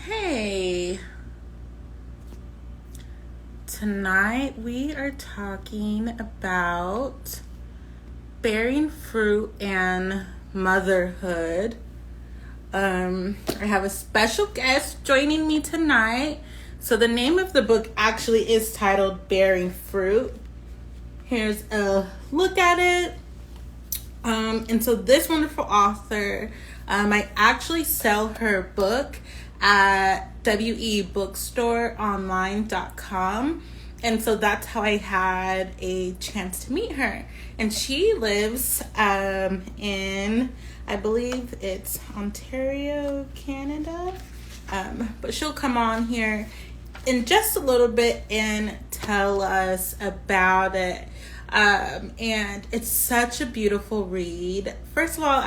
Hey, tonight we are talking about bearing fruit and motherhood. I have a special guest joining me tonight. So, the name of the book actually is titled Bearing Fruit. Here's a look at it. And so this wonderful author, I actually sell her book at webookstoreonline.com. And so that's how I had a chance to meet her. And she lives in, I believe it's Ontario, Canada. But she'll come on here in just a little bit and tell us about it. And it's such a beautiful read. First of all,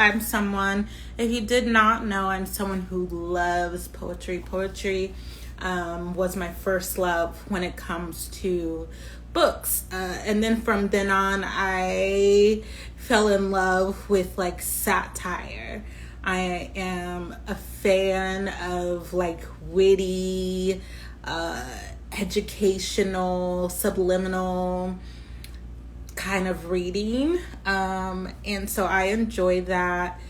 if you did not know, I'm someone who loves poetry. Poetry was my first love when it comes to books. And then from then on, I fell in love with like satire. I am a fan of like witty, educational, subliminal kind of reading, and so I enjoy that,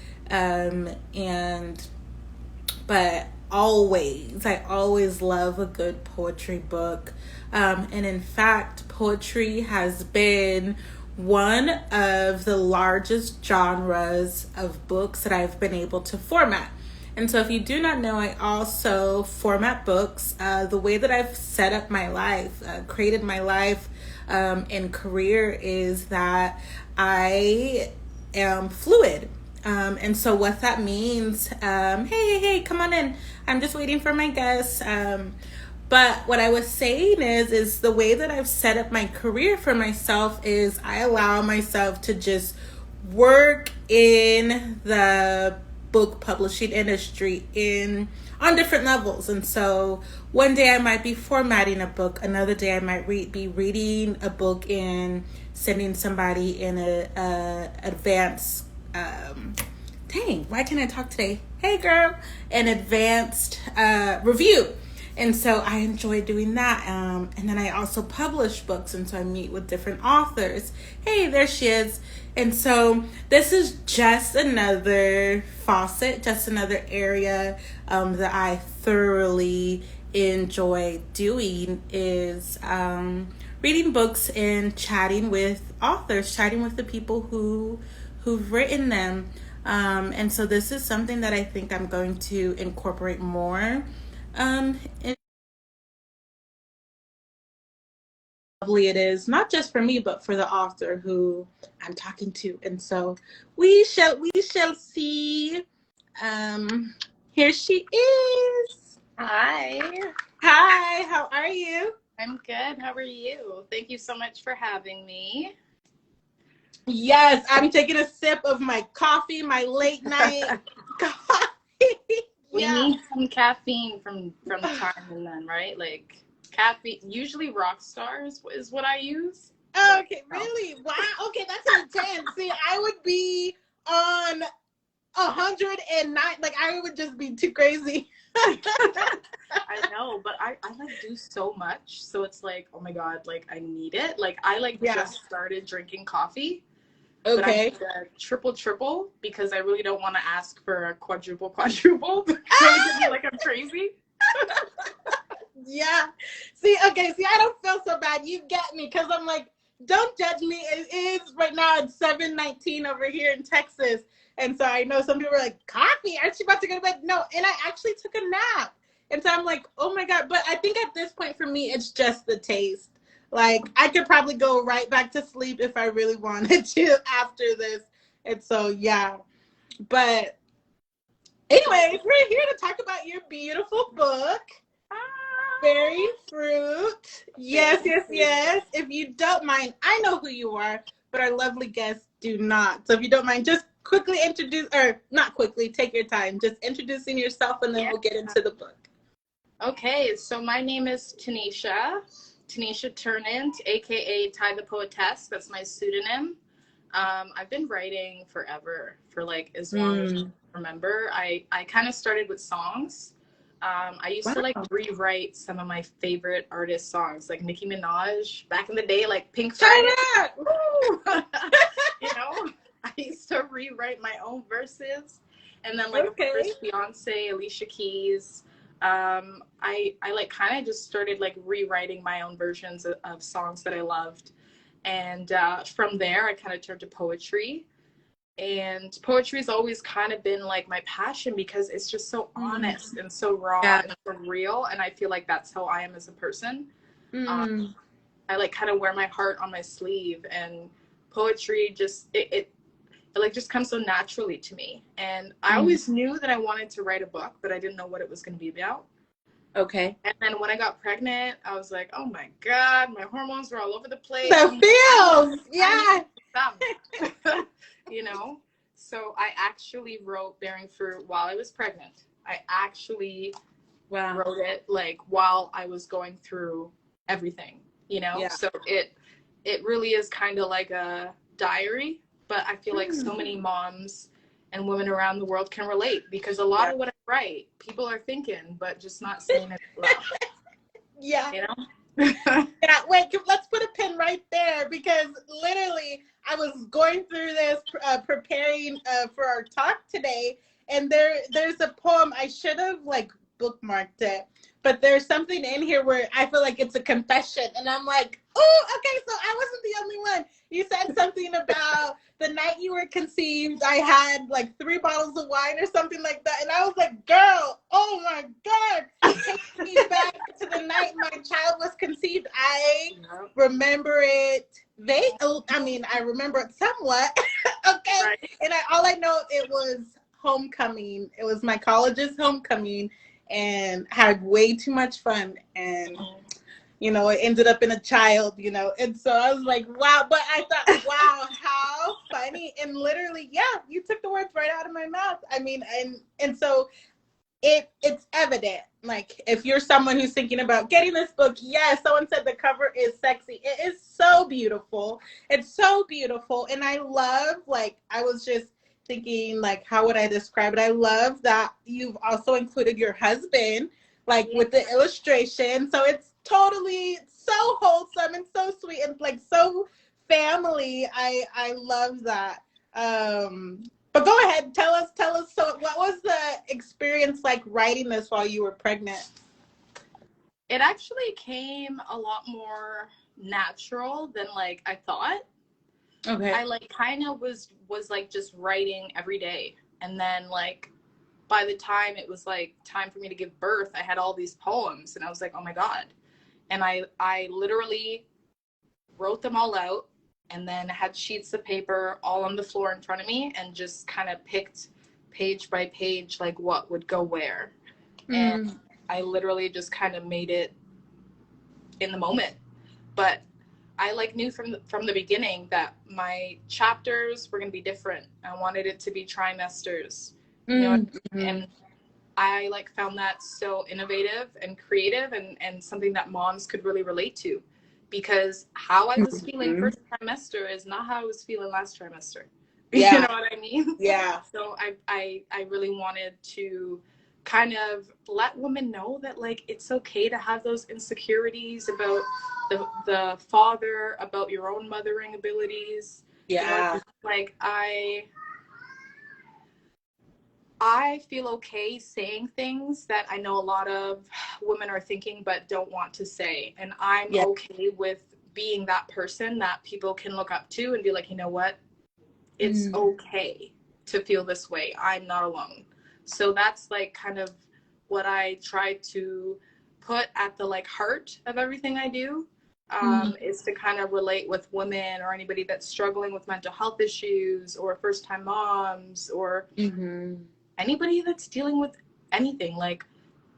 but I always love a good poetry book, and in fact poetry has been one of the largest genres of books that I've been able to format. And so if you do not know, I also format books. The way that I've set up my life, created my life and career is that I am fluid. And so what that means, hey, come on in. I'm just waiting for my guests. But what I was saying is the way that I've set up my career for myself is I allow myself to just work in the book publishing industry on different levels. And so one day I might be formatting a book, another day I might be reading a book and sending somebody in a advanced why can't I talk today? Hey girl, an advanced review. And so I enjoy doing that. And then I also publish books. And so I meet with different authors. Hey, there she is. And so this is just another facet, just another area that I thoroughly enjoy doing is reading books and chatting with authors, chatting with the people who've written them. And so this is something that I think I'm going to incorporate more. Lovely it is, not just for me, but for the author who I'm talking to. And so we shall see. Um, Here she is. Hi, Hi, how are you? I'm good. How are you? Thank you so much for having me. Yes, I'm taking a sip of my coffee, my late night coffee. We Yeah. need some caffeine from time and then, right? Like caffeine. Usually, rock stars is what I use. But Okay, no. really? Wow. Okay, that's intense. See, I would be on 109. Like I would just be too crazy. I know, but I like do so much, so it's like, oh my god, like I need it. Like I Yeah. just started drinking coffee. But I Okay. need a triple because I really don't want to ask for a quadruple because it would give me like I'm crazy. Yeah. See, okay. See, I don't feel so bad. You get me because I'm like, don't judge me. It is right now. It's 7:19 over here in Texas, and so I know some people are like, "Coffee? Aren't you about to go to bed?" No, and I actually took a nap, and so I'm like, "Oh my god!" But I think at this point for me, it's just the taste. Like I could probably go right back to sleep if I really wanted to after this, and so yeah. But anyways, we're here to talk about your beautiful book. Berry fruit. Yes, Thank yes, you. yes. If you don't mind, I know who you are, but our lovely guests do not. So if you don't mind, just quickly introduce, or not quickly, take your time, just introducing yourself and then Yeah. we'll get into the book. Okay, so my name is Tanisha Turnant, aka Ty the Poetess. That's my pseudonym. I've been writing forever, for like as long as I remember. I kind of started with songs. I used to like Wow. rewrite some of my favorite artist songs, like Nicki Minaj back in the day, like Pink Turn Friday. up. Woo! You know, I used to rewrite my own verses, and then like of Okay. course Beyonce, Alicia Keys. I like kind of just started like rewriting my own versions of songs that I loved, and from there I kind of turned to poetry. And poetry's always kind of been like my passion because it's just so honest and so raw Yeah. and so real, and I feel like that's how I am as a person. um, Mm. I like kind of wear my heart on my sleeve, and poetry just it like just comes so naturally to me. And I Mm. always knew that I wanted to write a book, but I didn't know what it was going to be about. Okay. And then when I got pregnant, I was like, oh my God, my hormones were all over the place. The I'm like, feels. I need Yeah. some, you know? So I actually wrote Bearing Fruit while I was pregnant. I actually Wow. wrote it like while I was going through everything, you know? Yeah. So it really is kind of like a diary, but I feel like so many moms and women around the world can relate, because a lot Yeah. of what I write, people are thinking, but just not saying it out loud, Yeah. you know? Yeah, wait, let's put a pin right there, because literally I was going through this preparing for our talk today, and there's a poem. I should have like bookmarked it, but there's something in here where I feel like it's a confession, and I'm like, oh, okay, so I wasn't the only one. You said something about the night you were conceived, I had like 3 bottles of wine or something like that, and I was like, girl, oh my God, take me back to the night my child was conceived. I remember it. I remember it somewhat. Okay. Right. And all I know, it was homecoming. It was my college's homecoming, and had way too much fun. And, it ended up in a child, And so I was like, wow. But I thought, wow, how funny. And literally, yeah, you took the words right out of my mouth. I mean, and so it's evident. Like, if you're someone who's thinking about getting this book, yes, someone said the cover is sexy. It is so beautiful. It's so beautiful. And I love, like, I was just thinking, like, how would I describe it? I love that you've also included your husband, like, with the illustration. So it's totally so wholesome and so sweet and, like, so family. I love that. But go ahead, tell us. So, what was the experience like writing this while you were pregnant? It actually came a lot more natural than like I thought. Okay. I like kind of was like just writing every day, and then like by the time it was like time for me to give birth, I had all these poems, and I was like, oh my God. And I literally wrote them all out, and then had sheets of paper all on the floor in front of me, and just kind of picked page by page like what would go where. And I literally just kind of made it in the moment. But I like knew from the beginning that my chapters were going to be different. I wanted it to be trimesters, you know, and I like found that so innovative and creative, and something that moms could really relate to, because how I was feeling first trimester is not how I was feeling last trimester. Yeah. You know what I mean? Yeah. So I really wanted to kind of let women know that like it's okay to have those insecurities about the father, about your own mothering abilities. Yeah. Like I feel okay saying things that I know a lot of women are thinking but don't want to say. And I'm okay with being that person that people can look up to and be like, you know what? It's okay to feel this way. I'm not alone. So that's like kind of what I try to put at the like heart of everything I do. Is to kind of relate with women or anybody that's struggling with mental health issues, or first-time moms, or anybody that's dealing with anything. Like,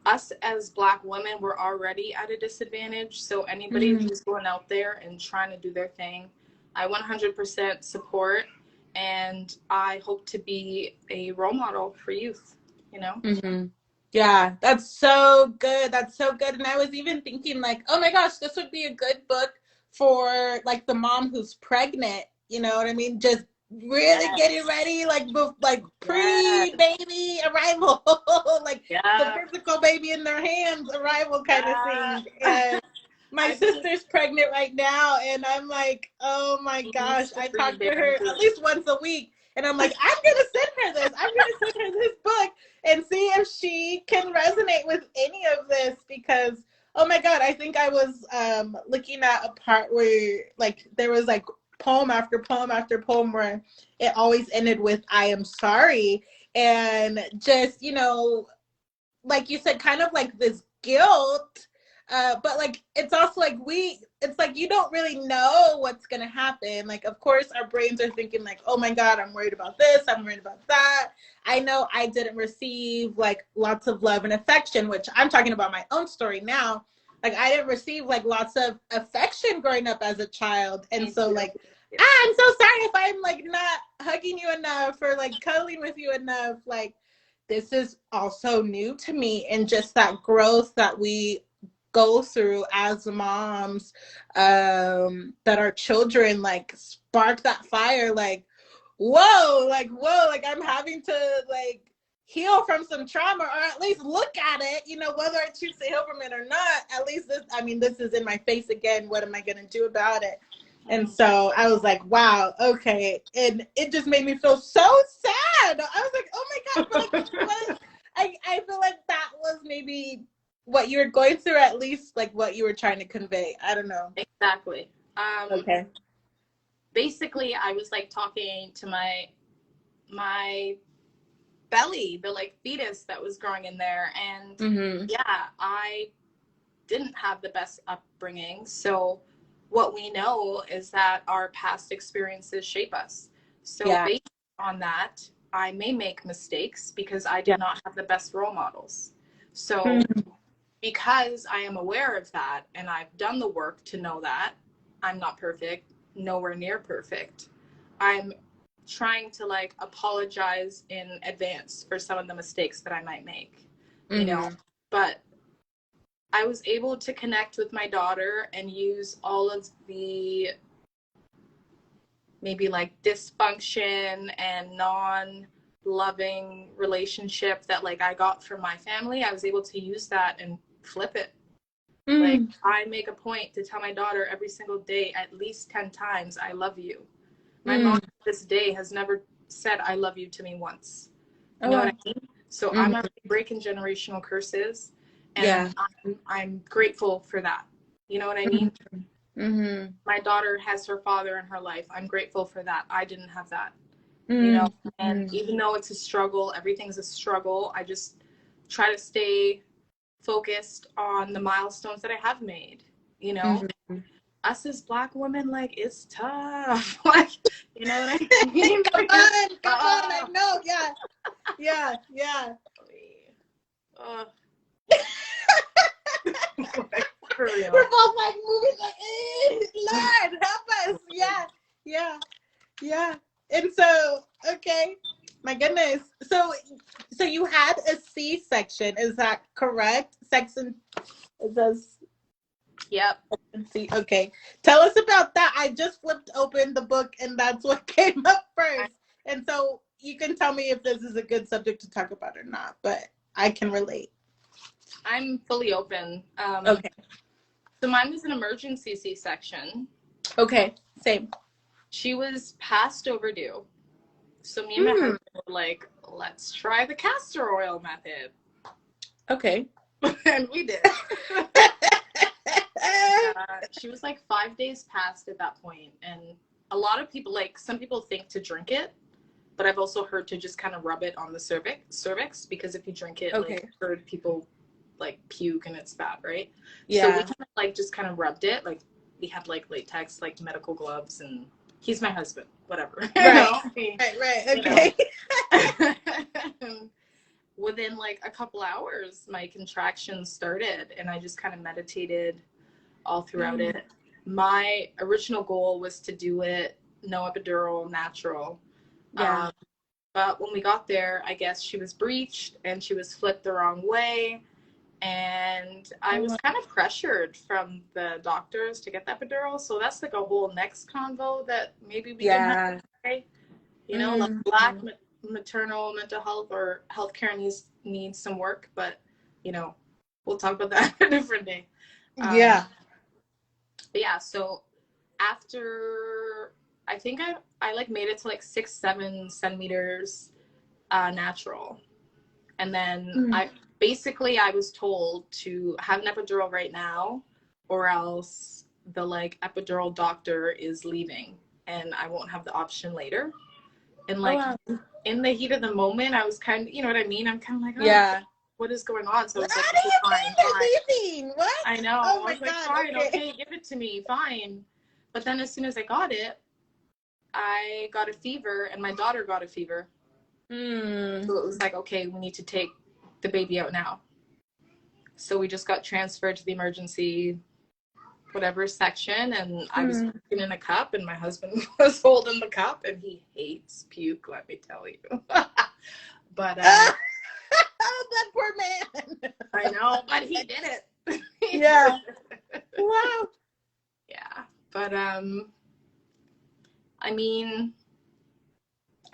us as Black women, we're already at a disadvantage. So anybody who's going out there and trying to do their thing, I 100% support, and I hope to be a role model for youth, you know? Yeah, that's so good. That's so good. And I was even thinking, like, oh my gosh, this would be a good book for like the mom who's pregnant. You know what I mean? Just really getting ready, like pre-baby arrival, like the physical baby in their hands arrival kind of thing. And my sister's pregnant right now, and I'm like, oh my gosh, I talk to her at least once a week, and I'm like, I'm gonna send her this. I'm gonna send her this book and see if she can resonate with any of this, because oh my god, I think I was looking at a part where like there was like poem after poem after poem where it always ended with I am sorry, and just, you know, like you said, kind of like this guilt, but like it's also like it's like you don't really know what's gonna happen. Like of course our brains are thinking like, oh my god, I'm worried about this, I'm worried about that. I know I didn't receive like lots of love and affection, which I'm talking about my own story now. Like I didn't receive like lots of affection growing up as a child, and so like I'm so sorry if I'm like not hugging you enough or like cuddling with you enough. Like this is also new to me, and just that growth that we go through as moms, that our children like spark that fire, like whoa, like I'm having to like heal from some trauma, or at least look at it, you know, whether I choose to heal from it or not. At least this, I mean, this is in my face again. What am I going to do about it? And so I was like, wow, okay. And it just made me feel so sad. I was like, oh my God, but like, I feel like that was maybe what you were going through, at least like what you were trying to convey. I don't know. Exactly. Okay. Basically, I was like talking to my belly, the like fetus that was growing in there. And yeah, I didn't have the best upbringing. So what we know is that our past experiences shape us. So based on that, I may make mistakes because I did not have the best role models. So because I am aware of that and I've done the work to know that I'm not perfect, nowhere near perfect, I'm trying to like apologize in advance for some of the mistakes that I might make, you know, but I was able to connect with my daughter and use all of the maybe like dysfunction and non-loving relationship that like I got from my family. I was able to use that and flip it. Like I make a point to tell my daughter every single day at least 10 times, I love you. My mom to this day has never said I love you to me once. You know what I mean? So I'm already breaking generational curses, and I'm grateful for that. You know what I mean? My daughter has her father in her life. I'm grateful for that. I didn't have that. You know, and even though it's a struggle, everything's a struggle, I just try to stay focused on the milestones that I have made, you know. Us as Black women, like, it's tough. Like, you know what I mean? Come on, I know. Yeah. For real. We're both like moving like, Lord, help us. Yeah. And so, okay, my goodness. So you had a C-section, is that correct? Section, it does. Yep. See, okay. Tell us about that. I just flipped open the book and that's what came up first. And so you can tell me if this is a good subject to talk about or not, but I can relate. I'm fully open. Okay. So mine was an emergency C-section. Okay, same. She was past overdue. So me and my husband were like, let's try the castor oil method. Okay. And we did. She was like 5 days past at that point, and a lot of people, like, some people think to drink it, but I've also heard to just kind of rub it on the cervix, because if you drink it, like, I've heard people like puke and it's bad, right? So we kind of like just kind of rubbed it, like we had like latex, like medical gloves, and he's my husband, whatever. Right. Okay. Within like a couple hours, my contractions started, and I just kind of meditated all throughout it. My original goal was to do it no epidural, natural. But when we got there, I guess she was breached and she was flipped the wrong way. And I was kind of pressured from the doctors to get the epidural. So that's like a whole next convo that maybe we can have today. You know, like Black maternal mental health or healthcare needs some work, but you know, we'll talk about that a different day. But yeah, so after I think I like made it to like 6-7 centimeters natural, and then I was told to have an epidural right now, or else the like epidural doctor is leaving and I won't have the option later. And like in the heat of the moment, I was kind of, you know what I mean? I'm kind of like, oh, what is going on? So I was like, okay, fine. What? I know. Oh I was like, fine, okay, give it to me, fine. But then as soon as I got it, I got a fever and my daughter got a fever. So it was like, okay, we need to take the baby out now. So we just got transferred to the emergency whatever section, and I was puking in a cup, and my husband was holding the cup, and he hates puke, let me tell you. But that poor man. I know, but he did it. Yeah. Wow. Yeah, but I mean,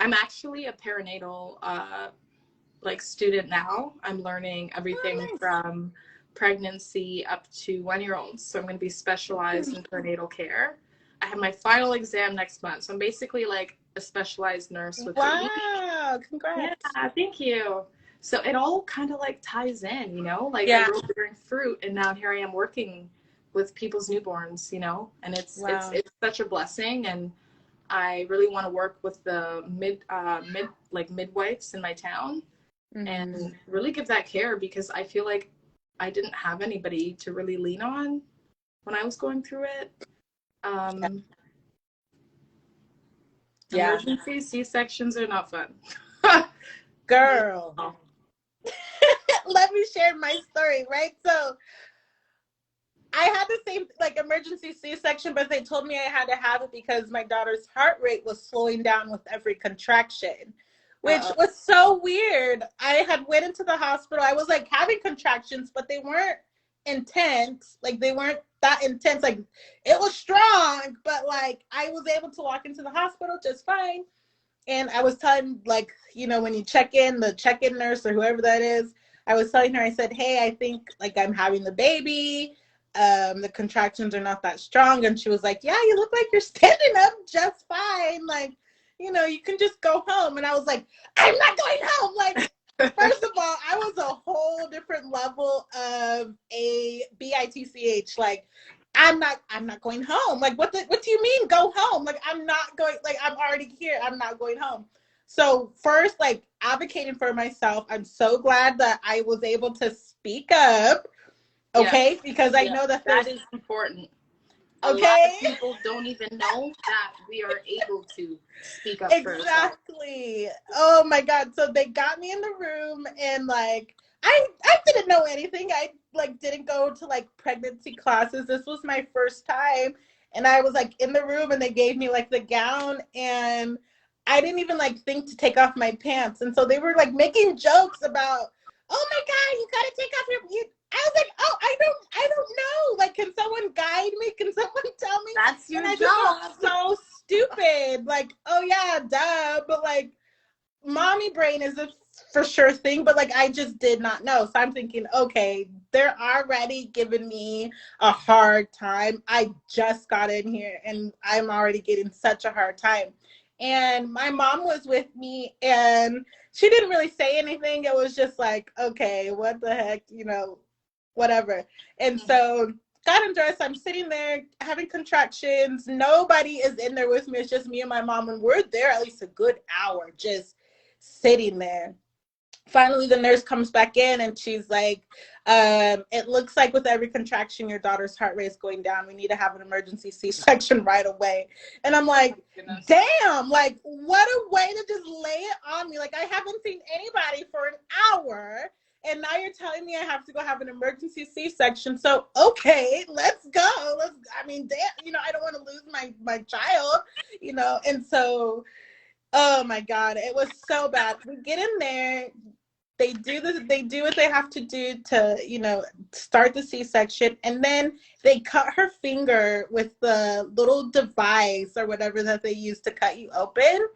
I'm actually a perinatal like student now. I'm learning everything from pregnancy up to 1-year-olds. So I'm going to be specialized in perinatal care. I have my final exam next month. So I'm basically like a specialized nurse with Wow, congrats. Yeah, thank you. So it all kind of like ties in, you know, like I grew up during fruit, and now here I am working with people's newborns, you know, and it's such a blessing. And I really want to work with the midwives in my town and really give that care, because I feel like I didn't have anybody to really lean on when I was going through it. Emergency C-sections are not fun. Girl. Let me share my story, right? So I had the same like emergency C-section, but they told me I had to have it because my daughter's heart rate was slowing down with every contraction, which was so weird. I had went into the hospital. I was like having contractions, but they weren't intense. Like they weren't that intense. Like it was strong, but like I was able to walk into the hospital just fine. And I was telling, like, you know, when you check in, the check-in nurse or whoever that is, I was telling her, I said, hey, I think like I'm having the baby. The contractions are not that strong. And she was like, yeah, you look like you're standing up just fine. Like, you know, you can just go home. And I was like, I'm not going home. Like, first of all, I was a whole different level of a bitch. Like, I'm not going home. Like, what do you mean go home? Like, I'm not going, like, I'm already here. I'm not going home. So first, like, advocating for myself, I'm so glad that I was able to speak up. Okay, because I know that is important. A lot of people don't even know that we are able to speak up for ourselves. Exactly. Oh my God. So they got me in the room, and like I didn't know anything. I like didn't go to like pregnancy classes. This was my first time, and I was like in the room, and they gave me like the gown, and I didn't even like think to take off my pants. And so they were like making jokes about, oh my God, you gotta take off your I was like, oh, I don't know. Like, can someone guide me? Can someone tell me? That's your job. So stupid. Like, oh yeah, duh. But like, mommy brain is a for sure thing. But like, I just did not know. So I'm thinking, okay, they're already giving me a hard time. I just got in here, and I'm already getting such a hard time. And my mom was with me, and she didn't really say anything. It was just like, okay, what the heck, you know, whatever. And so got undressed. I'm sitting there having contractions. Nobody is in there with me. It's just me and my mom. And we're there at least a good hour just sitting there. Finally, the nurse comes back in, and she's like, it looks like with every contraction, your daughter's heart rate is going down. We need to have an emergency C-section right away. And I'm like, damn, like, what a way to just lay it on me. Like, I haven't seen anybody for an hour, and now you're telling me I have to go have an emergency C-section. So, okay, let's go. I mean, damn, you know, I don't want to lose my child, you know. And so, oh my God, it was so bad. We get in there. They do what they have to do to, you know, start the C-section, and then they cut her finger with the little device or whatever that they use to cut you open.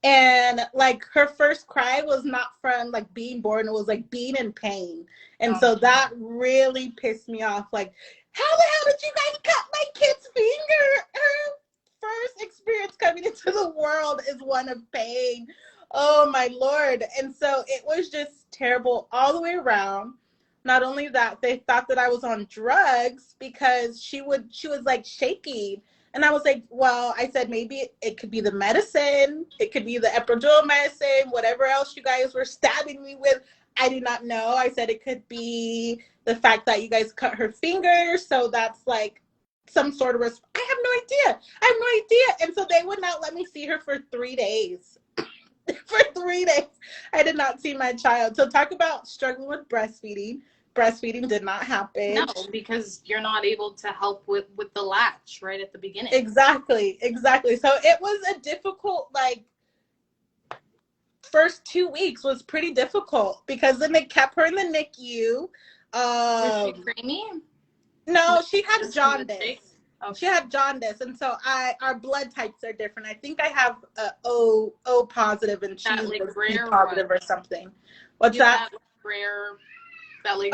And like her first cry was not from like being born, it was like being in pain. And so that really pissed me off. Like, how the hell did you guys cut my kid's finger? Her first experience coming into the world is one of pain. Oh my Lord. And so it was just terrible all the way around. Not only that, they thought that I was on drugs because she was like shaking. And I was like, well, I said, maybe it could be the medicine. It could be the epidural medicine, whatever else you guys were stabbing me with. I do not know. I said it could be the fact that you guys cut her finger. So that's like some sort of risk. I have no idea. I have no idea. And so they would not let me see her for 3 days. For 3 days, I did not see my child. So talk about struggling with breastfeeding. Breastfeeding did not happen. No, because you're not able to help with the latch right at the beginning. Exactly. So it was a difficult, like, first 2 weeks was pretty difficult because then they kept her in the NICU. Was she preemie? No, she had jaundice. Okay. She had jaundice, and so our blood types are different. I think I have O positive, and she's like B positive or something. What's that? Rare. That like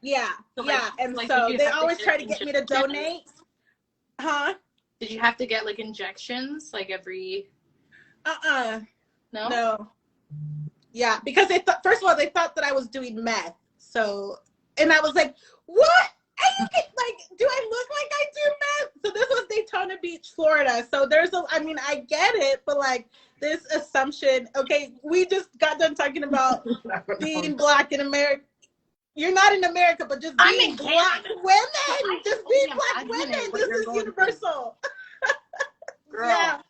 Yeah. So, and so they always try to get me to donate. Did you have to get like injections like every? No. Yeah, because they thought, first of all, they thought that I was doing meth. So, and I was like, what? Like, do I look like I do meth? So this was Daytona Beach, Florida. So I get it, but like this assumption, okay, we just got done talking about being Black in America. You're not in America, but just being Black women. Just being Black women. This is universal. Girl. Yeah.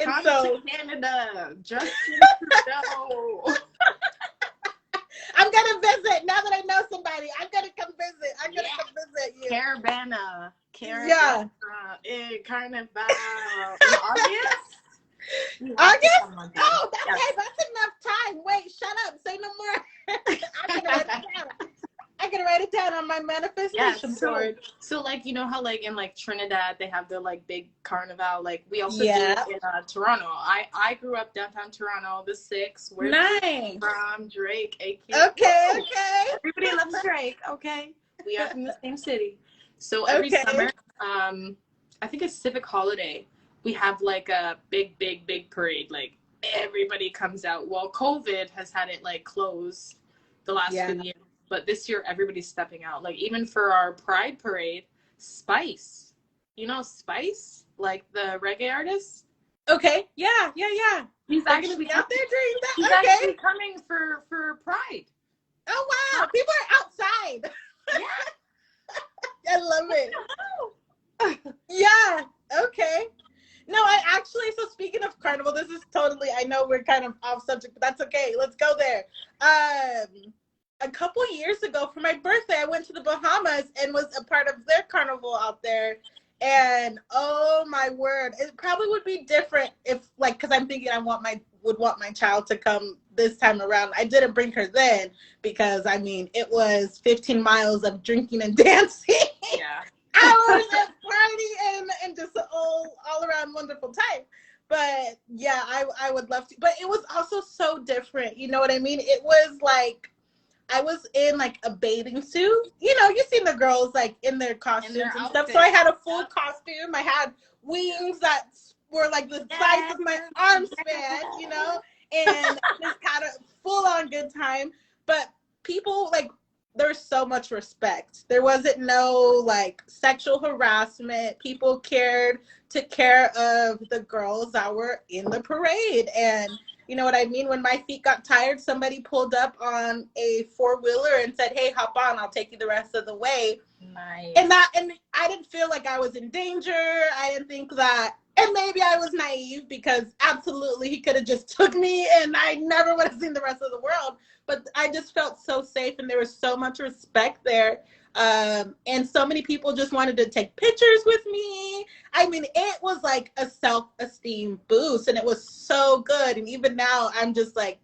And come so to Canada, Justin Trudeau. I'm gonna visit now that I know somebody. I'm gonna come visit. I'm gonna come visit you. Caravana. Yeah. Carnival. In August? August? Oh, that's enough time. Wait, shut up. Say no more. I'm gonna write it down on my manifestation board. So like, you know how like in like Trinidad they have their like big carnival, like we also do it in Toronto. I grew up downtown Toronto, the 6. Where nice. From Drake, Okay. Everybody loves Drake. Okay, we are from the same city. So every summer, I think it's Civic Holiday, we have like a big parade. Like everybody comes out. Well, COVID has had it like closed the last few years. But this year, everybody's stepping out. Like, even for our Pride Parade, Spice. You know Spice? Like, the reggae artist? Okay. Yeah. He's actually out there during that. He's actually coming for Pride. Oh, wow. People are outside. Yeah. I love it. Yeah. Okay. No, so speaking of carnival, this is totally, I know we're kind of off subject, but that's okay. Let's go there. A couple years ago for my birthday, I went to the Bahamas and was a part of their carnival out there. And oh my word, it probably would be different if, like, because I'm thinking would want my child to come this time around. I didn't bring her then because it was 15 miles of drinking and dancing. Yeah. Hours of party and just an all around wonderful time. But yeah, I would love to. But it was also so different. You know what I mean? It was like, I was in like a bathing suit. You know, you've seen the girls like in their costumes and stuff. So I had a full costume. I had wings that were like the size of my arm span, you know, and just had a full on good time. But people, like, there's so much respect. There wasn't no like sexual harassment. People took care of the girls that were in the parade. And you know what I mean? When my feet got tired, somebody pulled up on a 4-wheeler and said, hey, hop on, I'll take you the rest of the way. Nice. And I didn't feel like I was in danger. I didn't think that, and maybe I was naive because absolutely he could have just took me and I never would have seen the rest of the world. But I just felt so safe and there was so much respect there. And so many people just wanted to take pictures with me. It was like a self-esteem boost and it was so good. And even now I'm just like,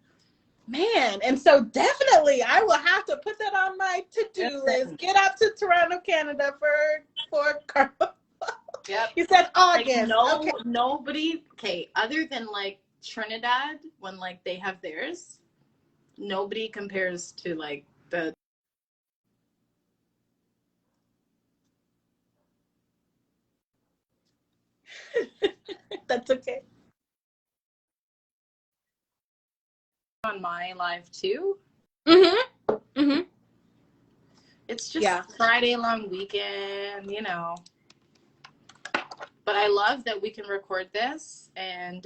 man. And so definitely I will have to put that on my to-do list. Get out to Toronto, Canada for carnival. Yep. You said August. Like nobody, other than like Trinidad, when like they have theirs, nobody compares to like the That's okay. on my live too. Mm-hmm. Mm-hmm. It's just Friday long weekend, you know. But I love that we can record this and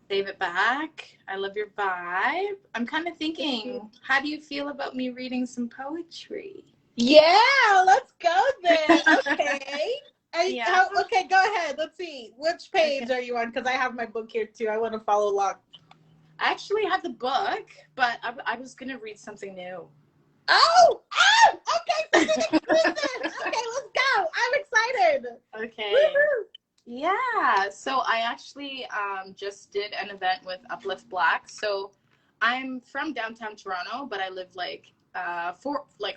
save it back. I love your vibe. I'm kind of thinking, how do you feel about me reading some poetry? Yeah, let's go then. Okay. Okay, go ahead. Let's see. Which page are you on? Because I have my book here too. I want to follow along. I actually have the book, but I was going to read something new. Oh! Okay, okay, let's go. I'm excited. Okay. Woo-hoo. Yeah, so I actually just did an event with Uplift Black. So I'm from downtown Toronto, but I live like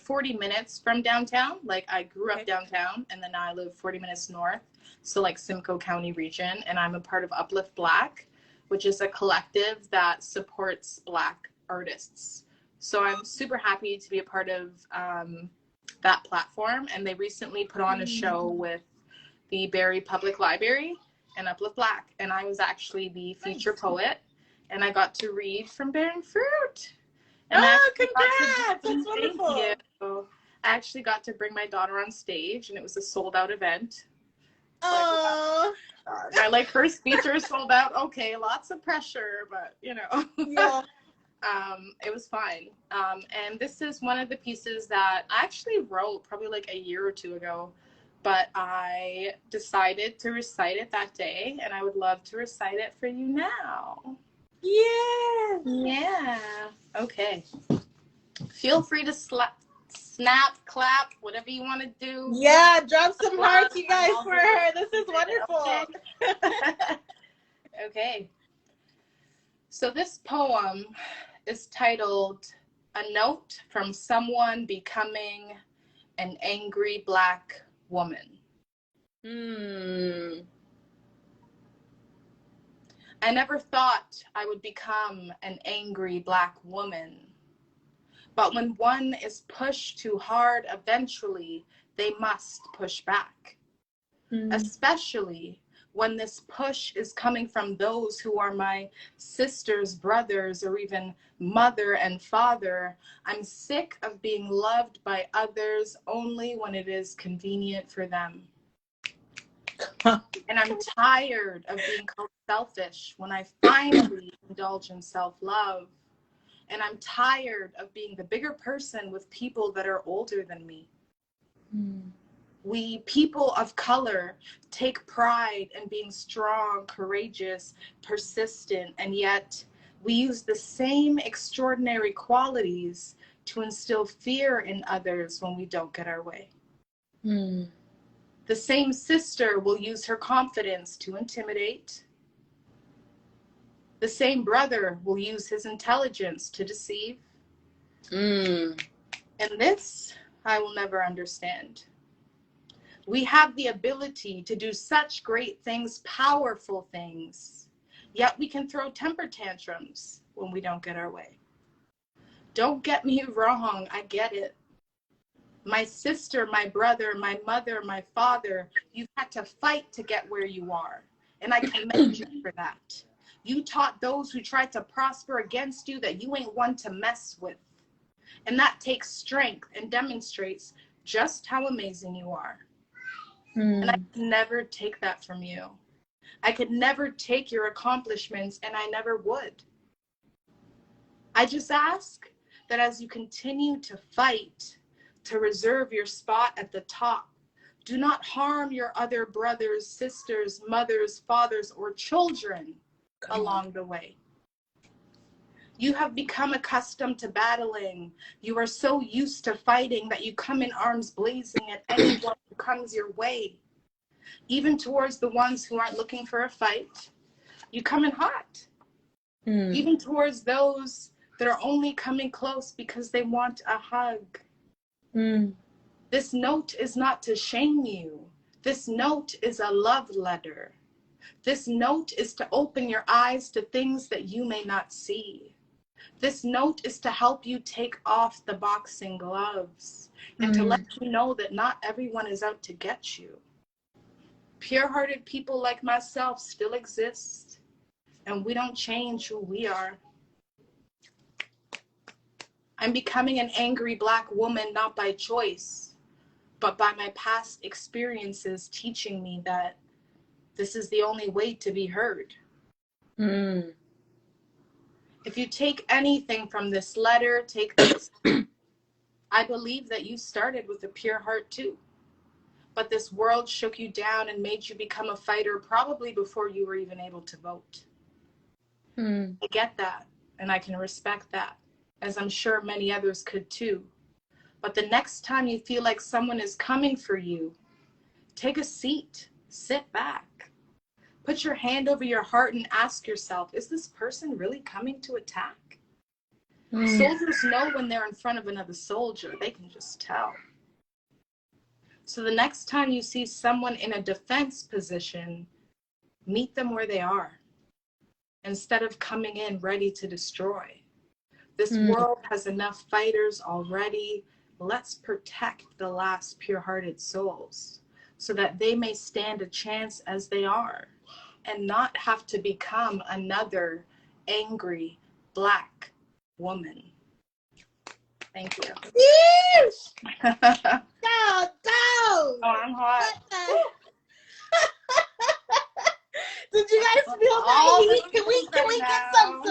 40 minutes from downtown. Like I grew up downtown, and then now I live 40 minutes north, so like Simcoe County region, and I'm a part of Uplift Black, which is a collective that supports Black artists. So I'm super happy to be a part of that platform, and they recently put on a show with the Barrie Public Library and Uplift Black, and I was actually the feature poet, and I got to read from Bearing Fruit. And congrats! That's wonderful. Thank you. I actually got to bring my daughter on stage, and it was a sold-out event. Oh, my like first feature sold out. Okay, lots of pressure, but you know. Yeah. It was fine. And this is one of the pieces that I actually wrote probably like a year or two ago, but I decided to recite it that day, and I would love to recite it for you now. Yeah. Yeah. Okay. Feel free to snap, clap, whatever you want to do. Yeah, drop some hearts, you guys, for her. This is wonderful. Okay. So this poem is titled A Note from Someone Becoming an Angry Black Woman. I never thought I would become an angry Black woman. But when one is pushed too hard, eventually they must push back. Especially when this push is coming from those who are my sisters, brothers, or even mother and father. I'm sick of being loved by others only when it is convenient for them. And I'm tired of being called selfish when I finally indulge in self-love. And I'm tired of being the bigger person with people that are older than me. We, people of color, take pride in being strong, courageous, persistent, and yet we use the same extraordinary qualities to instill fear in others when we don't get our way. The same sister will use her confidence to intimidate. The same brother will use his intelligence to deceive. And this I will never understand. We have the ability to do such great things, powerful things, yet we can throw temper tantrums when we don't get our way. Don't get me wrong, I get it. My sister, my brother, my mother, my father, you've had to fight to get where you are, and I commend you for that. You taught those who tried to prosper against you that you ain't one to mess with, and that takes strength and demonstrates just how amazing you are. And I could never take that from you. I could never take your accomplishments, and I never would. I just ask that as you continue to fight to reserve your spot at the top, do not harm your other brothers, sisters, mothers, fathers, or children along the way. You have become accustomed to battling. You are so used to fighting that you come in arms blazing at anyone who comes your way. Even towards the ones who aren't looking for a fight, you come in hot. Even towards those that are only coming close because they want a hug. This note is not to shame you. This note is a love letter. This note is to open your eyes to things that you may not see. This note is to help you take off the boxing gloves and to let you know that not everyone is out to get you. Pure-hearted people like myself still exist, and we don't change who we are. I'm becoming an angry Black woman, not by choice, but by my past experiences teaching me that this is the only way to be heard. If you take anything from this letter, take this. I believe that you started with a pure heart too. But this world shook you down and made you become a fighter probably before you were even able to vote. I get that, and I can respect that, as I'm sure many others could too. But the next time you feel like someone is coming for you, take a seat, sit back, put your hand over your heart and ask yourself, is this person really coming to attack? Soldiers know when they're in front of another soldier. They can just tell. So the next time you see someone in a defense position, meet them where they are instead of coming in ready to destroy. This world has enough fighters already. Let's protect the last pure-hearted souls so that they may stand a chance as they are and not have to become another angry Black woman. Thank you. Go, go! Oh, I'm hot. Did you guys feel that heat? Can we get some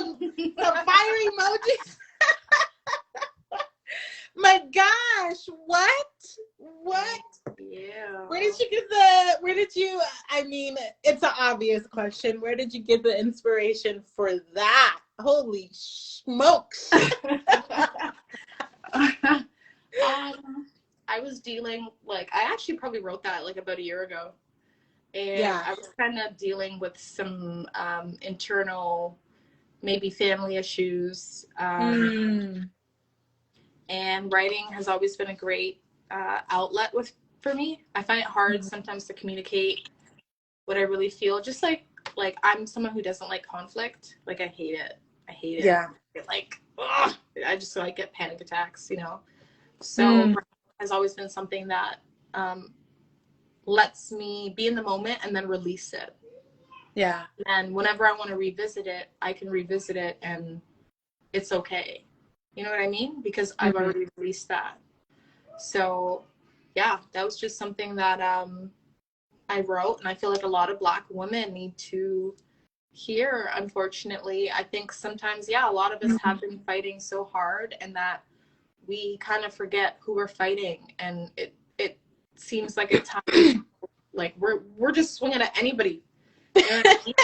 fire emojis? My gosh, what? Yeah. I mean, it's an obvious question. Where did you get the inspiration for that? Holy smokes. I was dealing, I actually probably wrote that about a year ago. And I was kind of dealing with some internal, maybe family issues. And writing has always been a great outlet for me. I find it hard sometimes to communicate what I really feel. Just like I'm someone who doesn't like conflict. I hate it. Yeah. Ugh, I just get panic attacks, So has always been something that lets me be in the moment and then release it. Yeah. And whenever I want to revisit it, I can revisit it and it's okay. You know what I mean? Because I've already released that. So yeah, that was just something that I wrote, and I feel like a lot of Black women need to hear. Unfortunately, I think sometimes, a lot of us have been fighting so hard, and that we kind of forget who we're fighting, and it seems like at times we're just swinging at anybody. You know what I mean?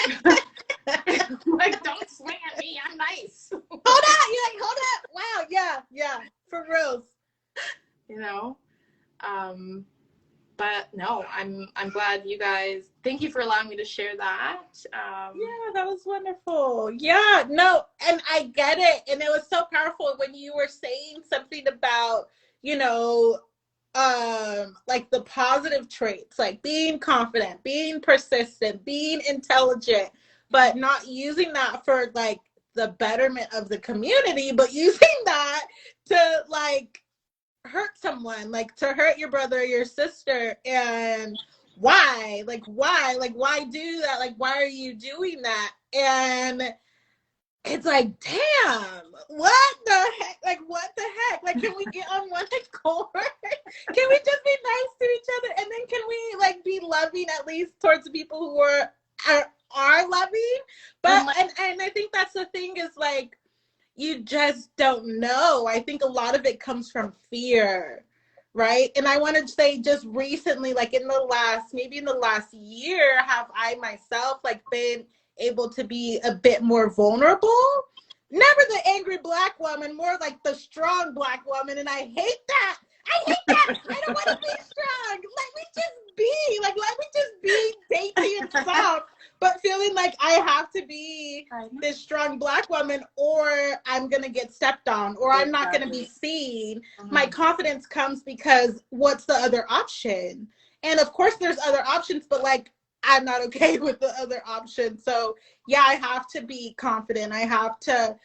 Don't swing at me. I'm nice. Hold up! You're hold up! Wow, yeah, for reals. But no, I'm glad you guys. Thank you for allowing me to share that. Yeah, that was wonderful. Yeah, no, and I get it, and it was so powerful when you were saying something about the positive traits, like being confident, being persistent, being intelligent, but not using that for the betterment of the community, but using that to hurt someone, to hurt your brother or your sister. And why why do that? Why are you doing that? And it's damn, what the heck? Can we get on one accord? Can we just be nice to each other? And then can we be loving, at least towards the people who are loving? But and I think that's the thing, is you just don't know. I think a lot of it comes from fear, right? And I want to say, just recently, in the last year, have I myself been able to be a bit more vulnerable? Never the angry Black woman, more the strong Black woman. And I hate that. I don't want to be strong. Let me just be. Let me just be dainty and soft. But feeling I have to be this strong Black woman, or I'm going to get stepped on, or I'm not going to be seen. My confidence comes because what's the other option? And of course there's other options, but I'm not okay with the other option. So yeah, I have to be confident. I have to,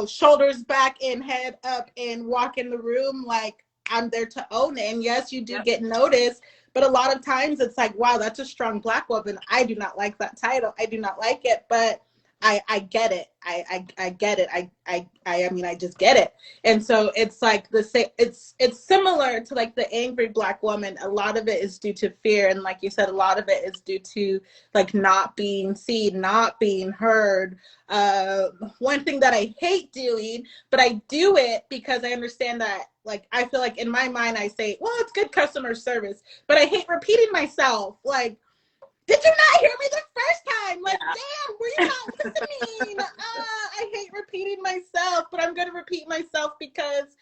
shoulders back and head up and walk in the room like I'm there to own it. And yes, you do get noticed, but a lot of times it's like, wow, that's a strong Black woman. I do not like that title. I do not like it, but I get it. I get it. I mean, I just get it. And so it's like it's similar to like the angry Black woman. A lot of it is due to fear. And like you said, a lot of it is due to like not being seen, not being heard. One thing that I hate doing, but I do it because I understand that, like, I feel like in my mind, I say, well, it's good customer service, but I hate repeating myself. Like, did you not hear me the first time? Like, damn, were you not listening? I hate repeating myself, but I'm going to repeat myself because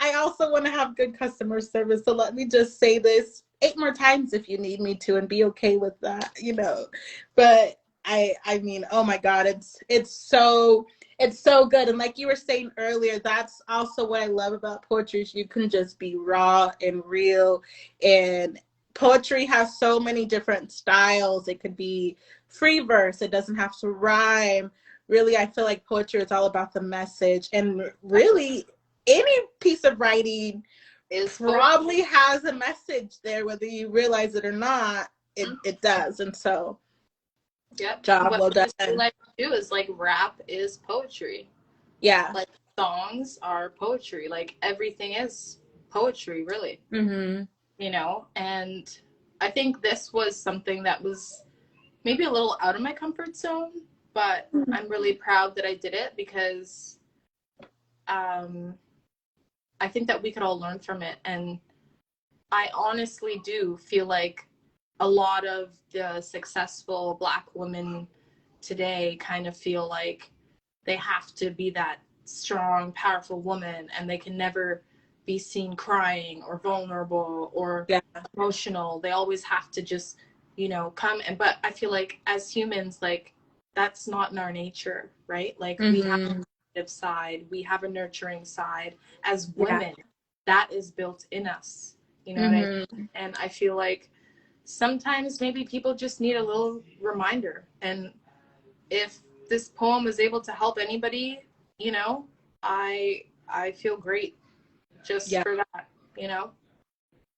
I also want to have good customer service. So let me just say this 8 more times if you need me to and be okay with that, But I mean, oh my God, it's so good. And like you were saying earlier, that's also what I love about poetry is you can just be raw and real, and poetry has so many different styles. It could be free verse. It doesn't have to rhyme. Really, I feel like poetry is all about the message. And really, any piece of writing probably has a message there, whether you realize it or not. It does. And so, job well done. What I like to do is like rap is poetry. Yeah. Like songs are poetry. Like everything is poetry, really. Mm-hmm. And I think this was something that was maybe a little out of my comfort zone, but I'm really proud that I did it because I think that we could all learn from it. And I honestly do feel like a lot of the successful Black women today kind of feel like they have to be that strong, powerful woman, and they can never be seen crying or vulnerable or emotional. They always have to just, come. But I feel like as humans, like, that's not in our nature, right? Like, we have a positive side, we have a nurturing side. As women, that is built in us. You know what I mean? And I feel like sometimes maybe people just need a little reminder. And if this poem was able to help anybody, I feel great just for that,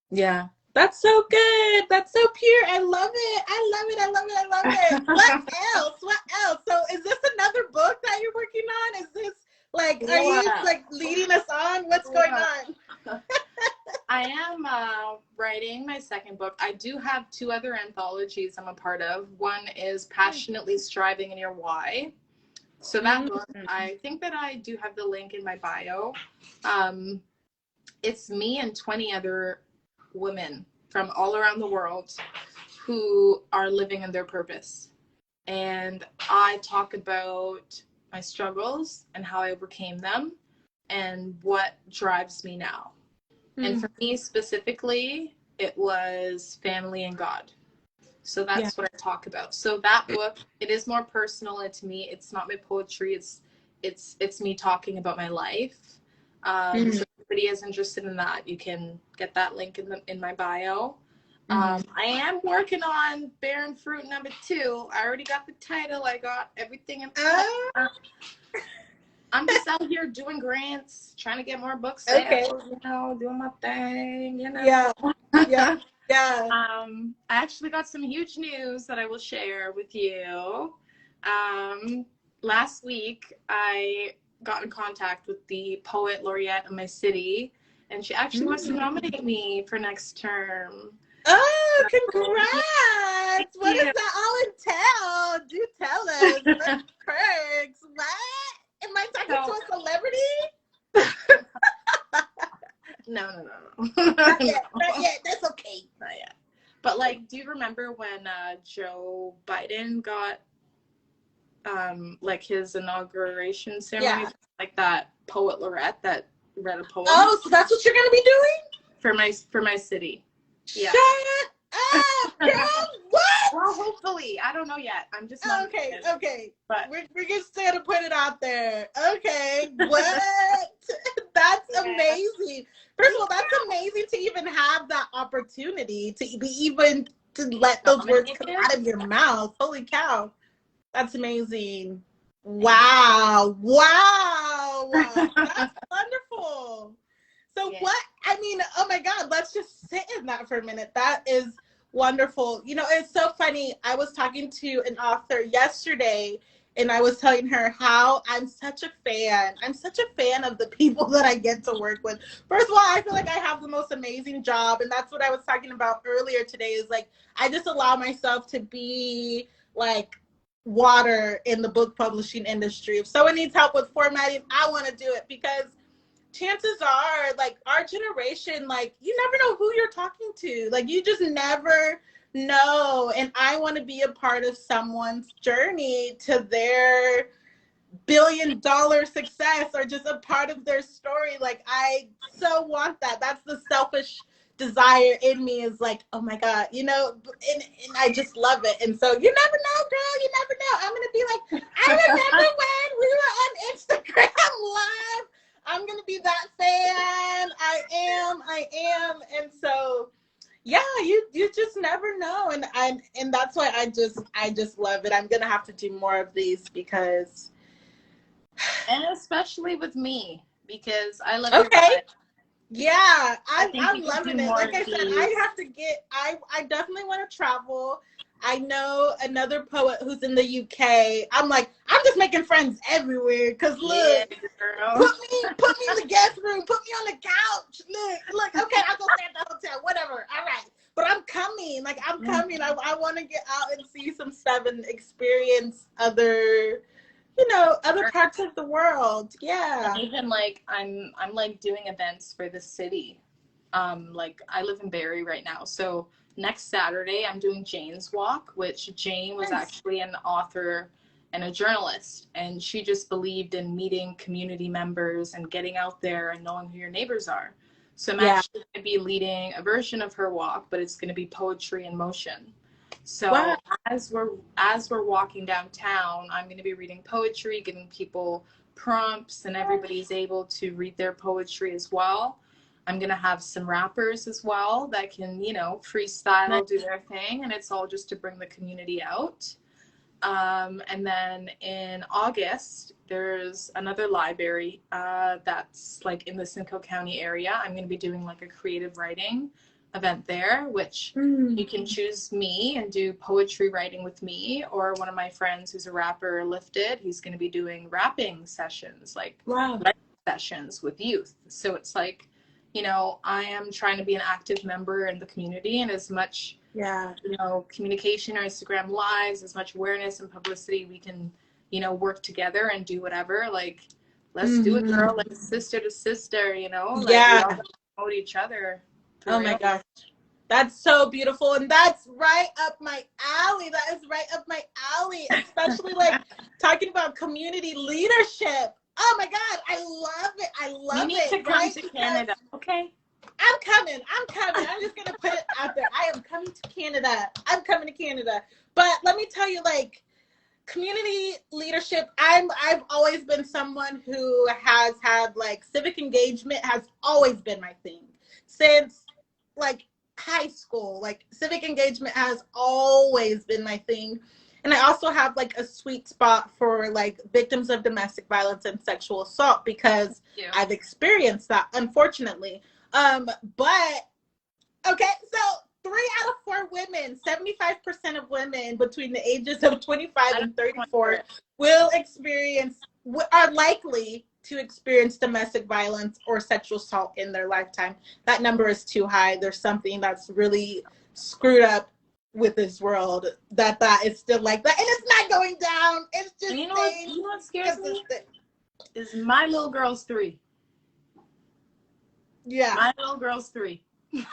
Yeah. That's so good. That's so pure. I love it. I love it. I love it. I love it. What else? What else? So is this another book that you're working on? Is this like, are you like leading us on? What's going on? I am writing my second book. I do have 2 other anthologies I'm a part of. One is Passionately Striving in Your Why. So that book, I think that I do have the link in my bio. It's me and 20 other women from all around the world who are living in their purpose. And I talk about my struggles and how I overcame them and what drives me now. And for me specifically, it was family and God. So that's what I talk about. So that book, it is more personal to me. It's not my poetry. It's me talking about my life. So if anybody is interested in that, you can get that link in my bio. I am working on Barren Fruit #2. I already got the title. I got everything in I'm just out here doing grants, trying to get more books sales, doing my thing, Yeah. I actually got some huge news that I will share with you. Last week, I got in contact with the poet laureate of my city, and she actually wants to nominate me for next term. Oh, congrats! What does that all entail? Do tell us. What perks? What? Am I talking to a celebrity? No. Not yet. That's okay. Not yet. But like, do you remember when Joe Biden got like his inauguration ceremony? Like that poet laureate that read a poem. Oh, so that's what you're gonna be doing? For my city. Yeah. Shut up, girl. What? Well, hopefully. I don't know yet. I'm just not okay. But we're just gonna put it out there. Okay. What? That's amazing. First of all, that's amazing to even have that opportunity to be even to let those words come Dominated? out of your mouth. Holy cow. That's amazing. Wow. Wow. That's wonderful. So Yeah. what, I mean, oh my God, let's just sit in that for a minute. That is wonderful. You know, it's so funny. I was talking to an author yesterday and I was telling her how I'm such a fan. I'm such a fan of the people that I get to work with. First of all, I feel like I have the most amazing job. And that's what I was talking about earlier today is like, I just allow myself to be like water in the book publishing industry. If someone needs help with formatting, I want to do it because chances are like our generation, like you never know who you're talking to, like you just never know, and I want to be a part of someone's journey to their billion-dollar success or just a part of their story. Like I so want that. That's the selfish desire in me is like, oh my God, you know, and I just love it. And so you never know, girl, you never know. I'm gonna be like, I remember when we were on Instagram Live. I'm gonna be that fan. I am. And so yeah, you just never know. And that's why I just love it. I'm gonna have to do more of these because And especially with me, because I love your okay. vibe. Yeah, I think I'm we could do loving it. more Like of I said, these. I definitely want to travel. I know another poet who's in the UK. I'm like, I'm just making friends everywhere. Cause Yeah, look, girl. put me in the guest room, put me on the couch. Look, okay, I'll go stay at the hotel, whatever. All right. But I'm coming. Like I'm coming. I want to get out and see some stuff and experience other, you know, other parts of the world. Yeah. And even like I'm like doing events for the city. Like I live in Barrie right now, so next Saturday I'm doing Jane's Walk, which Jane was Nice. actually an author and a journalist, and she just believed in meeting community members and getting out there and knowing who your neighbors are. So I'm Yeah. actually going to be leading a version of her walk, but it's going to be poetry in motion. Wow. So as we're walking downtown, I'm going to be reading poetry, giving people prompts, and everybody's able to read their poetry as well. I'm going to have some rappers as well that can, Nice. freestyle, do their thing, and it's all just to bring the community out. And then in August, there's another library that's like in the Simcoe County area. I'm going to be doing like a creative writing event there, which you can choose me and do poetry writing with me, or one of my friends who's a rapper, Lifted. He's going to be doing rapping sessions, like Wow. writing sessions with youth. So it's like, I am trying to be an active member in the community, and as much Yeah. communication or Instagram lives, as much awareness and publicity we can, work together and do whatever. Like, let's do it, girl. Like sister to sister, like we all Yeah. promote each other for Oh my real. gosh. That's so beautiful. And that's right up my alley. That is right up my alley, especially like talking about community leadership. Oh my God. I love it. I You love need to it. come Right? to Because Canada, okay? I'm coming. I'm coming. I'm just going to put it out there. I am coming to Canada. I'm coming to Canada. But let me tell you, like, community leadership, I've always been someone who has had like civic engagement has always been my thing since like high school. Like civic engagement has always been my thing. And I also have like a sweet spot for like victims of domestic violence and sexual assault because Yeah. I've experienced that, unfortunately. But okay, so 3 out of 4 women, 75% of women between the ages of 25 and 34 will are likely to experience domestic violence or sexual assault in their lifetime. That number is too high. There's something that's really screwed up with this world that is still like that. And it's not going down. It's just And staying what scares me consistent. is my little girl's 3. Yeah. My little girl's 3.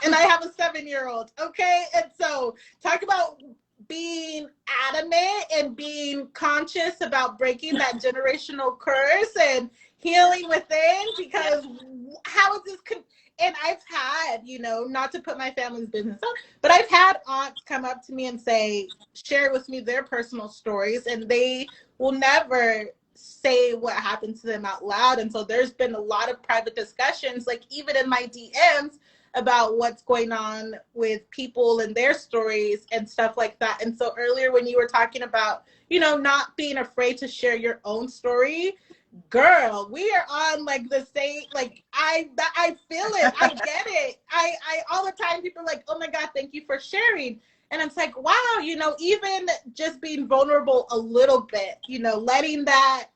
And I have a 7-year-old. Okay. And so talk about being adamant and being conscious about breaking that generational curse and healing within, because how is this and I've had, not to put my family's business up, but I've had aunts come up to me and share with me their personal stories, and they will never say what happened to them out loud. And so there's been a lot of private discussions, like even in my DMs, about what's going on with people and their stories and stuff like that. And so earlier when you were talking about, you know, not being afraid to share your own story, girl, we are on like the same, like I feel it, I get it. I all the time people are like, oh my God, thank you for sharing. And it's like, wow, you know, even just being vulnerable a little bit, you know, letting that,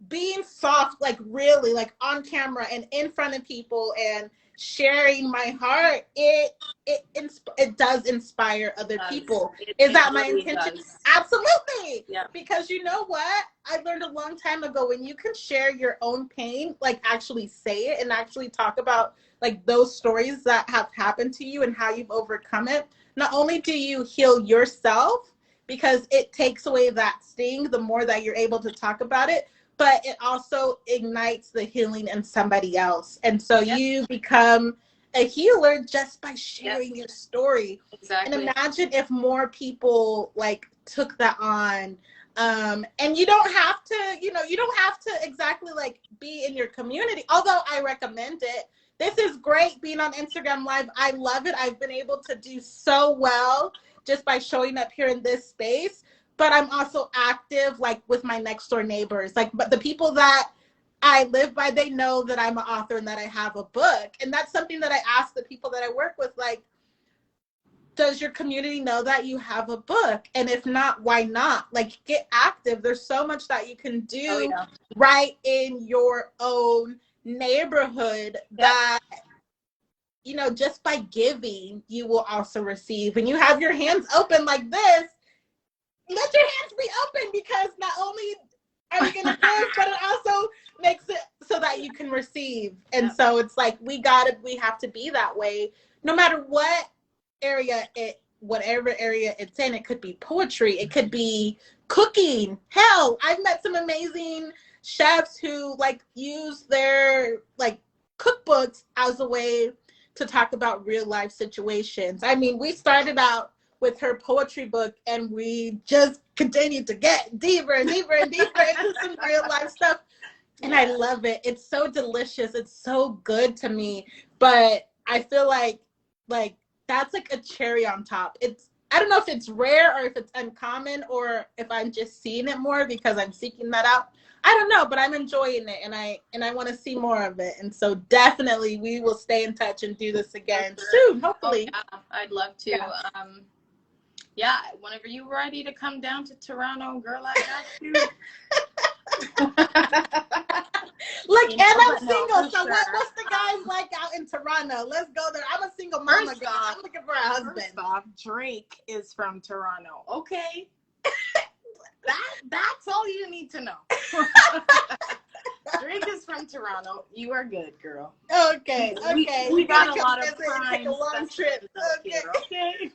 being soft, like really like on camera and in front of people and sharing my heart, it does inspire other people. Is that my really intention? does. Absolutely. Yeah. Because you know what? I learned a long time ago, when you can share your own pain, like actually say it and actually talk about like those stories that have happened to you and how you've overcome it, not only do you heal yourself, because it takes away that sting the more that you're able to talk about it, but it also ignites the healing in somebody else. And so you become a healer just by sharing your story. Exactly. And imagine if more people like took that on. And you don't have to, you know, you don't have to exactly like be in your community, although I recommend it. This is great being on Instagram Live. I love it. I've been able to do so well just by showing up here in this space. But I'm also active like with my next door neighbors. Like, but the people that I live by, they know that I'm an author and that I have a book. And that's something that I ask the people that I work with, like, does your community know that you have a book? And if not, why not? Like, get active. There's so much that you can do right in your own neighborhood that, you know, just by giving, you will also receive. When you have your hands open like this, let your hands be open, because not only are you going to give, but it also makes it so that you can receive. And so it's like, we have to be that way, no matter what whatever area it's in. It could be poetry, it could be cooking. Hell, I've met some amazing chefs who like use their like cookbooks as a way to talk about real life situations. I mean, we started out with her poetry book, and we just continued to get deeper and deeper and deeper into some real life stuff. And I love it. It's so delicious. It's so good to me. But I feel like that's like a cherry on top. I don't know if it's rare or if it's uncommon, or if I'm just seeing it more because I'm seeking that out. I don't know, but I'm enjoying it, and I want to see more of it. And so definitely we will stay in touch and do this again soon, hopefully. Oh, yeah, I'd love to. Whenever you're ready to come down to Toronto, girl, I got you. Look, and I'm single, so what's the guys like out in Toronto? Let's go there. I'm a single mama, girl. I'm looking for a husband. First off, Drake is from Toronto, okay? That's all you need to know. Drake is from Toronto. You are good, girl. Okay. We got a lot of prime take a long trip. Okay.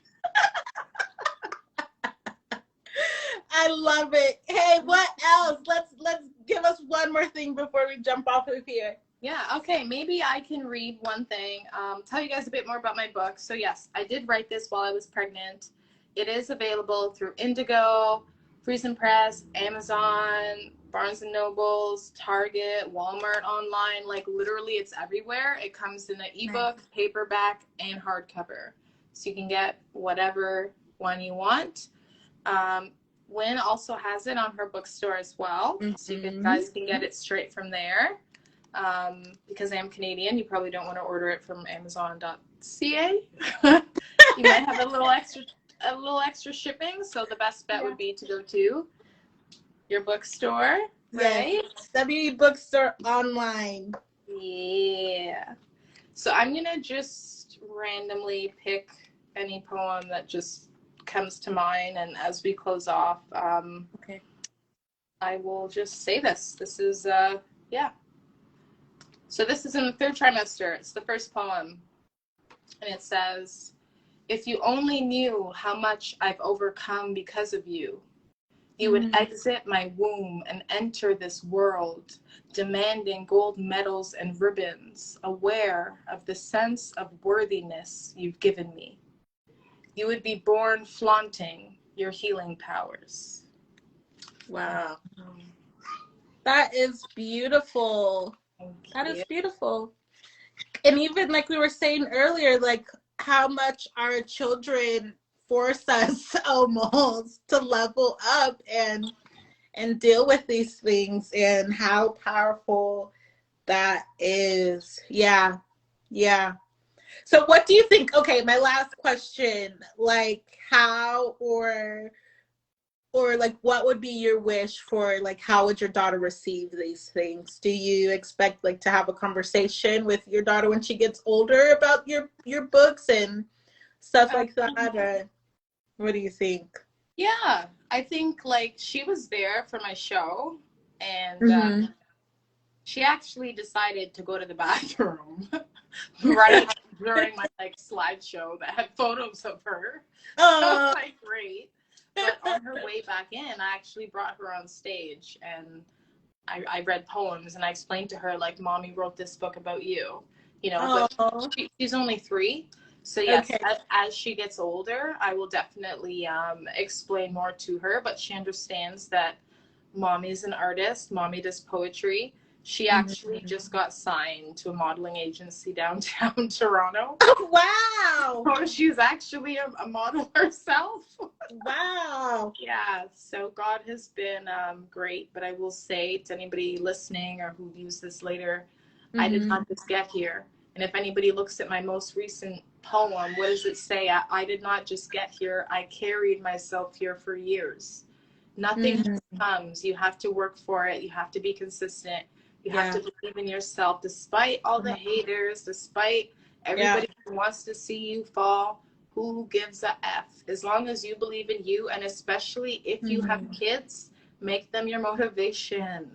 I love it. Hey, what else? Let's give us one more thing before we jump off of here. Yeah, okay. Maybe I can read one thing. Tell you guys a bit more about my book. So yes, I did write this while I was pregnant. It is available through Indigo, Friesen Press, Amazon, Barnes & Nobles, Target, Walmart online. Like literally it's everywhere. It comes in an ebook, paperback, and hardcover. So you can get whatever one you want. Lynn also has it on her bookstore as well. So you guys can get it straight from there. Because I am Canadian, you probably don't want to order it from Amazon.ca. You might have a little extra shipping. So the best bet would be to go to your bookstore, right? WE Bookstore online. Yeah. So I'm gonna just randomly pick any poem that just comes to mind, and as we close off, I will just say this. This is So this is in the third trimester. It's the first poem, and it says, "If you only knew how much I've overcome because of you, you would exit my womb and enter this world, demanding gold medals and ribbons, aware of the sense of worthiness you've given me. You would be born flaunting your healing powers." Wow. That is beautiful. That is beautiful. And even like we were saying earlier, like how much our children force us almost to level up and deal with these things, and how powerful that is. Yeah. Yeah. So what do you think? Okay, my last question, like how or like what would be your wish for, like how would your daughter receive these things? Do you expect like to have a conversation with your daughter when she gets older about your books and stuff like that, or what do you think? Yeah, I think like she was there for my show, and Mm-hmm. she actually decided to go to the bathroom right during my like slideshow that had photos of her. So I was Oh. like, great. But on her way back in, I actually brought her on stage, and I read poems, and I explained to her like, mommy wrote this book about you, you know. But Oh. she's only 3, so yes, Okay. as she gets older, I will definitely explain more to her. But she understands that mommy's an artist, mommy does poetry. She actually Mm-hmm. just got signed to a modeling agency downtown Toronto. Oh, wow. So she's actually a model herself. Wow. Yeah, so God has been great, but I will say to anybody listening or who views this later, I did Mm-hmm. not just get here. And if anybody looks at my most recent poem, what does it say? I did not just get here, I carried myself here for years. Nothing Mm-hmm. comes. You have to work for it. You have to be consistent. You have Yeah. to believe in yourself, despite all the haters, despite Yeah. everybody who wants to see you fall. Who gives a F? As long as you believe in you, and especially if you have Mm-hmm. kids, make them your motivation.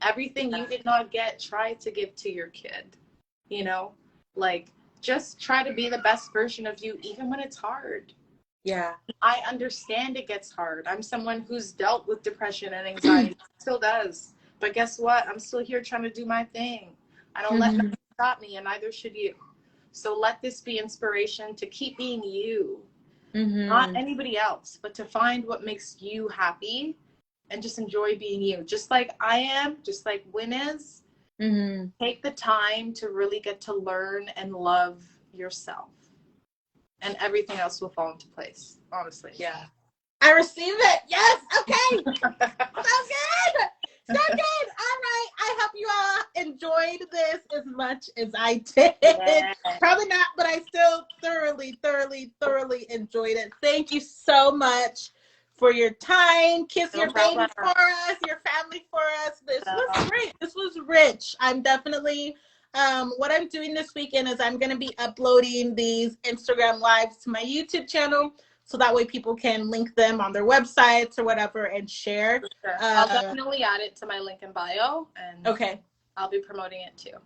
Everything you did not get, try to give to your kid. You know, like just try to be the best version of you, even when it's hard. Yeah. I understand it gets hard. I'm someone who's dealt with depression and anxiety, still does. But guess what? I'm still here trying to do my thing. I don't let Mm-hmm. nothing stop me, and neither should you. So let this be inspiration to keep being you, not Mm-hmm. anybody else, but to find what makes you happy and just enjoy being you. Just like I am, just like Win is. Mm-hmm. Take the time to really get to learn and love yourself, and everything else will fall into place, honestly. Yeah. I receive it. Yes. Okay. So good. So good. All right. I hope you all enjoyed this as much as I did. Yeah. Probably not, but I still thoroughly, thoroughly, thoroughly enjoyed it. Thank you so much for your time. Kiss No your baby problem. for us, your family for us. This was great. This was rich. I'm definitely what I'm doing this weekend is I'm going to be uploading these Instagram lives to my YouTube channel, so that way people can link them on their websites or whatever and share. Sure. I'll definitely add it to my link in bio, and Okay. I'll be promoting it too.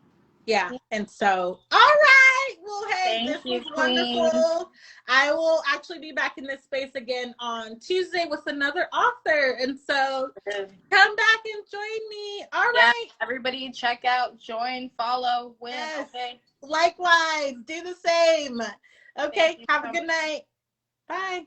Yeah. And so, all right. Well, hey, Thank this you, was Queen. wonderful. I will actually be back in this space again on Tuesday with another author. And so come back and join me. All Yeah, right. everybody check out, join, follow, Win. Yes. Okay. Likewise. Do the same. Thank Okay. you Have a so good much. night. Bye.